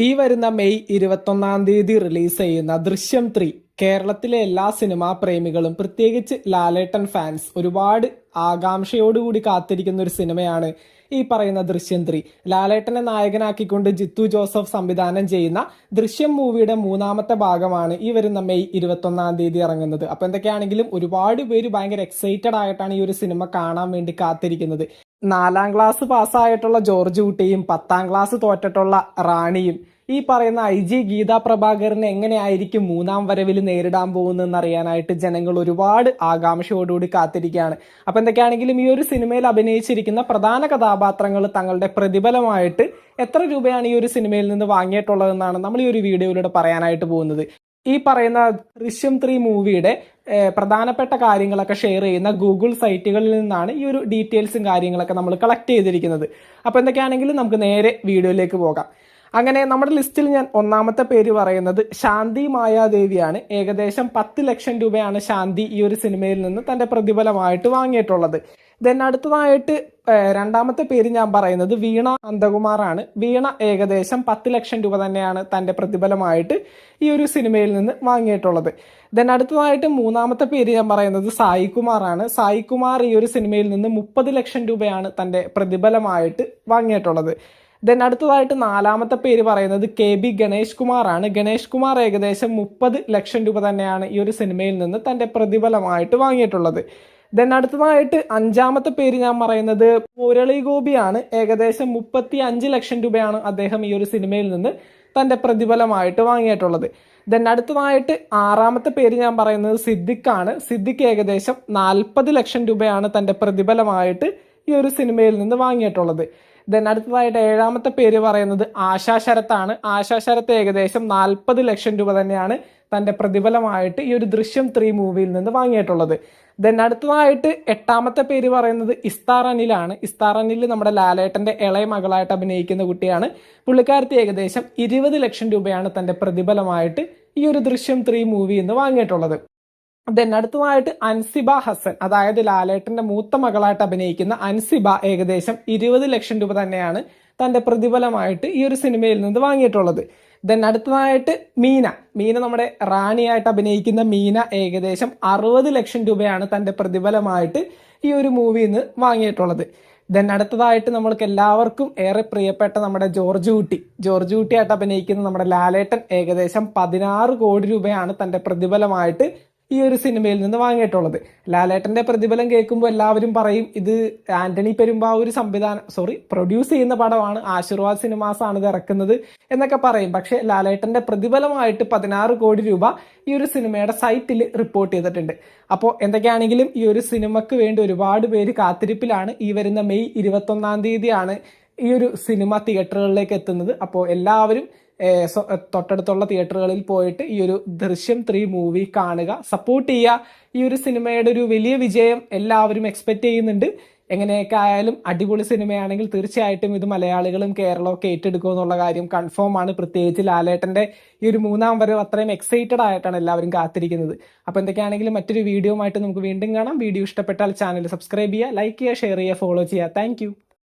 ഈ വരുന്ന May 21 release ചെയ്യുന്ന ദൃശ്യം 3 കേരളത്തിലെ എല്ലാ സിനിമാ പ്രേമികളും പ്രത്യേകിച്ച് ലാലേട്ടൻ ഫാൻസ് ഒരുപാട് ആകാംക്ഷയോടുകൂടി കാത്തിരിക്കുന്ന ഒരു സിനിമയാണ് ഈ പറയുന്ന ദൃശ്യം 3. ലാലേട്ടനെ നായകനാക്കിക്കൊണ്ട് ജിത്തു ജോസഫ് സംവിധാനം ചെയ്യുന്ന ദൃശ്യം മൂവിയുടെ 3ാമത്തെ ഭാഗമാണ് ഈ വരുന്ന മെയ് 21 ഇറങ്ങുന്നത്. അപ്പൊ എന്തൊക്കെയാണെങ്കിലും ഒരുപാട് പേര് ഭയങ്കര എക്സൈറ്റഡ് ആയിട്ടാണ് ഈ ഒരു സിനിമ കാണാൻ വേണ്ടി കാത്തിരിക്കുന്നത്. 4ാം ക്ലാസ് പാസ്സായിട്ടുള്ള ജോർജ് കുട്ടിയും 10ാം ക്ലാസ് തോറ്റിട്ടുള്ള റാണിയും ഈ പറയുന്ന IG ഗീതാ പ്രഭാകരനെ എങ്ങനെയായിരിക്കും 3ാം വരവിൽ നേരിടാൻ പോകുന്നതെന്ന് അറിയാനായിട്ട് ജനങ്ങൾ ഒരുപാട് ആകാംക്ഷയോടുകൂടി കാത്തിരിക്കുകയാണ്. അപ്പൊ എന്തൊക്കെയാണെങ്കിലും ഈ ഒരു സിനിമയിൽ അഭിനയിച്ചിരിക്കുന്ന പ്രധാന കഥാപാത്രങ്ങൾ തങ്ങളുടെ പ്രതിഫലമായിട്ട് എത്ര രൂപയാണ് ഈ ഒരു സിനിമയിൽ നിന്ന് വാങ്ങിയിട്ടുള്ളതെന്നാണ് നമ്മൾ ഈ ഒരു വീഡിയോയിലൂടെ പറയാനായിട്ട് പോകുന്നത്. ഈ പറയുന്ന ദൃശ്യം 3 മൂവിയുടെ പ്രധാനപ്പെട്ട കാര്യങ്ങളൊക്കെ ഷെയർ ചെയ്യുന്ന ഗൂഗിൾ സൈറ്റുകളിൽ നിന്നാണ് ഈ ഒരു ഡീറ്റെയിൽസും കാര്യങ്ങളൊക്കെ നമ്മൾ കളക്ട് ചെയ്തിരിക്കുന്നത്. അപ്പോൾ എന്തൊക്കെയാണെങ്കിലും നമുക്ക് നേരെ വീഡിയോയിലേക്ക് പോകാം. അങ്ങനെ നമ്മുടെ ലിസ്റ്റിൽ ഞാൻ 1ാമത്തെ പേര് പറയുന്നത് ശാന്തി മായാദേവിയാണ്. ഏകദേശം 10 ലക്ഷം രൂപയാണ് ശാന്തി ഈ ഒരു സിനിമയിൽ നിന്ന് തന്റെ പ്രതിഫലമായിട്ട് വാങ്ങിയിട്ടുള്ളത്. ദെൻ അടുത്തതായിട്ട് 2ാമത്തെ പേര് ഞാൻ പറയുന്നത് വീണ നന്ദകുമാറാണ്. വീണ ഏകദേശം 10 ലക്ഷം രൂപ തന്നെയാണ് തന്റെ പ്രതിഫലമായിട്ട് ഈ ഒരു സിനിമയിൽ നിന്ന് വാങ്ങിയിട്ടുള്ളത്. ദെൻ അടുത്തതായിട്ട് 3ാമത്തെ പേര് ഞാൻ പറയുന്നത് സായികുമാറാണ്. സായികുമാർ ഈ ഒരു സിനിമയിൽ നിന്ന് 30 ലക്ഷം രൂപയാണ് തന്റെ പ്രതിഫലമായിട്ട് വാങ്ങിയിട്ടുള്ളത്. ദെൻ അടുത്തതായിട്ട് 4ാമത്തെ പേര് പറയുന്നത് KB ഗണേഷ് കുമാറാണ്. ഗണേഷ് കുമാർ ഏകദേശം 30 ലക്ഷം രൂപ തന്നെയാണ് ഈ ഒരു സിനിമയിൽ നിന്ന് തന്റെ പ്രതിഫലമായിട്ട് വാങ്ങിയിട്ടുള്ളത്. ദെൻ അടുത്തതായിട്ട് 5ാമത്തെ പേര് ഞാൻ പറയുന്നത് മുരളി ഗോപിയാണ്. ഏകദേശം 35 ലക്ഷം രൂപയാണ് അദ്ദേഹം ഈ ഒരു സിനിമയിൽ നിന്ന് തന്റെ പ്രതിഫലമായിട്ട് വാങ്ങിയിട്ടുള്ളത്. ദെൻ അടുത്തതായിട്ട് 6ാമത്തെ പേര് ഞാൻ പറയുന്നത് സിദ്ദിഖാണ്. സിദ്ദിഖ് ഏകദേശം 40 ലക്ഷം രൂപയാണ് തന്റെ പ്രതിഫലമായിട്ട് ഈ ഒരു സിനിമയിൽ നിന്ന് വാങ്ങിയിട്ടുള്ളത്. ദെൻ അടുത്തതായിട്ട് 7ാമത്തെ പേര് പറയുന്നത് ആശാ ശരത്താണ്. ആശാ ശരത്ത് ഏകദേശം 40 ലക്ഷം രൂപ തന്നെയാണ് തന്റെ പ്രതിഫലമായിട്ട് ഈ ഒരു ദൃശ്യം 3 മൂവിയിൽ നിന്ന് വാങ്ങിയിട്ടുള്ളത്. ദെൻ അടുത്തതായിട്ട് 8ാമത്തെ പേര് പറയുന്നത് ഇസ്താർ അനിലാണ്. ഇസ്താർ അനിൽ നമ്മുടെ ലാലേട്ടന്റെ ഇളയ മകളായിട്ട് അഭിനയിക്കുന്ന കുട്ടിയാണ്. പുള്ളിക്കാരത്തി ഏകദേശം 20 ലക്ഷം രൂപയാണ് തന്റെ പ്രതിഫലമായിട്ട് ഈ ഒരു ദൃശ്യം 3 മൂവിയിൽ നിന്ന് വാങ്ങിയിട്ടുള്ളത്. ദെൻ അടുത്തതായിട്ട് അൻസിബ ഹസൻ, അതായത് ലാലേട്ടന്റെ മൂത്ത മകളായിട്ട് അഭിനയിക്കുന്ന അൻസിബ ഏകദേശം 20 ലക്ഷം രൂപ തന്നെയാണ് തന്റെ പ്രതിഫലമായിട്ട് ഈ ഒരു സിനിമയിൽ നിന്ന് വാങ്ങിയിട്ടുള്ളത്. ദെൻ അടുത്തതായിട്ട് മീന നമ്മുടെ റാണിയായിട്ട് അഭിനയിക്കുന്ന മീന ഏകദേശം 60 ലക്ഷം രൂപയാണ് തന്റെ പ്രതിഫലമായിട്ട് ഈ ഒരു മൂവിയിൽ നിന്ന് വാങ്ങിയിട്ടുള്ളത്. ദെൻ അടുത്തതായിട്ട് നമ്മൾക്ക് എല്ലാവർക്കും ഏറെ പ്രിയപ്പെട്ട നമ്മുടെ ജോർജ് കുട്ടിയായിട്ട് അഭിനയിക്കുന്ന നമ്മുടെ ലാലേട്ടൻ ഏകദേശം 16 കോടി രൂപയാണ് തന്റെ പ്രതിഫലമായിട്ട് ഈ ഒരു സിനിമയിൽ നിന്ന് വാങ്ങിയിട്ടുള്ളത്. ലാലേട്ടന്റെ പ്രതിഫലം കേൾക്കുമ്പോൾ എല്ലാവരും പറയും ഇത് ആന്റണി പെരുമ്പാവൂർ പ്രൊഡ്യൂസ് ചെയ്യുന്ന പടമാണ്, ആശീർവാദ് സിനിമാസ് ആണ് ഇത് ഇറക്കുന്നത് എന്നൊക്കെ പറയും. പക്ഷെ ലാലേട്ടന്റെ പ്രതിഫലമായിട്ട് 16 കോടി രൂപ ഈ ഒരു സിനിമയുടെ സൈറ്റിൽ റിപ്പോർട്ട് ചെയ്തിട്ടുണ്ട്. അപ്പോൾ എന്തൊക്കെയാണെങ്കിലും ഈ ഒരു സിനിമക്ക് വേണ്ടി ഒരുപാട് പേര് കാത്തിരിപ്പിലാണ്. ഈ വരുന്ന മെയ് 21 ഈ ഒരു സിനിമ തിയേറ്ററുകളിലേക്ക് എത്തുന്നത്. അപ്പോൾ എല്ലാവരും തൊട്ടടുത്തുള്ള തിയേറ്ററുകളിൽ പോയിട്ട് ഈ ഒരു ദൃശ്യം 3 മൂവി കാണുക, സപ്പോർട്ട് ചെയ്യുക. ഈ ഒരു സിനിമയുടെ ഒരു വലിയ വിജയം എല്ലാവരും എക്സ്പെക്ട് ചെയ്യുന്നുണ്ട്. എങ്ങനെയൊക്കെ ആയാലും അടിപൊളി സിനിമയാണെങ്കിൽ തീർച്ചയായിട്ടും ഇത് മലയാളികളും കേരളമൊക്കെ ഏറ്റെടുക്കും എന്നുള്ള കാര്യം കൺഫേം ആണ്. പ്രത്യേകിച്ച് ലാലേട്ടന്റെ ഈ ഒരു 3ാം വരവ് അത്രയും എക്സൈറ്റഡ് ആയിട്ടാണ് എല്ലാവരും കാത്തിരിക്കുന്നത്. അപ്പോൾ എന്തൊക്കെയാണെങ്കിലും മറ്റൊരു വീഡിയോ ആയിട്ട് നമുക്ക് വീണ്ടും കാണാം. വീഡിയോ ഇഷ്ടപ്പെട്ടാൽ ചാനൽ സബ്സ്ക്രൈബ് ചെയ്യുക, ലൈക്ക് ചെയ്യുക, ഷെയർ ചെയ്യുക, ഫോളോ ചെയ്യുക. താങ്ക്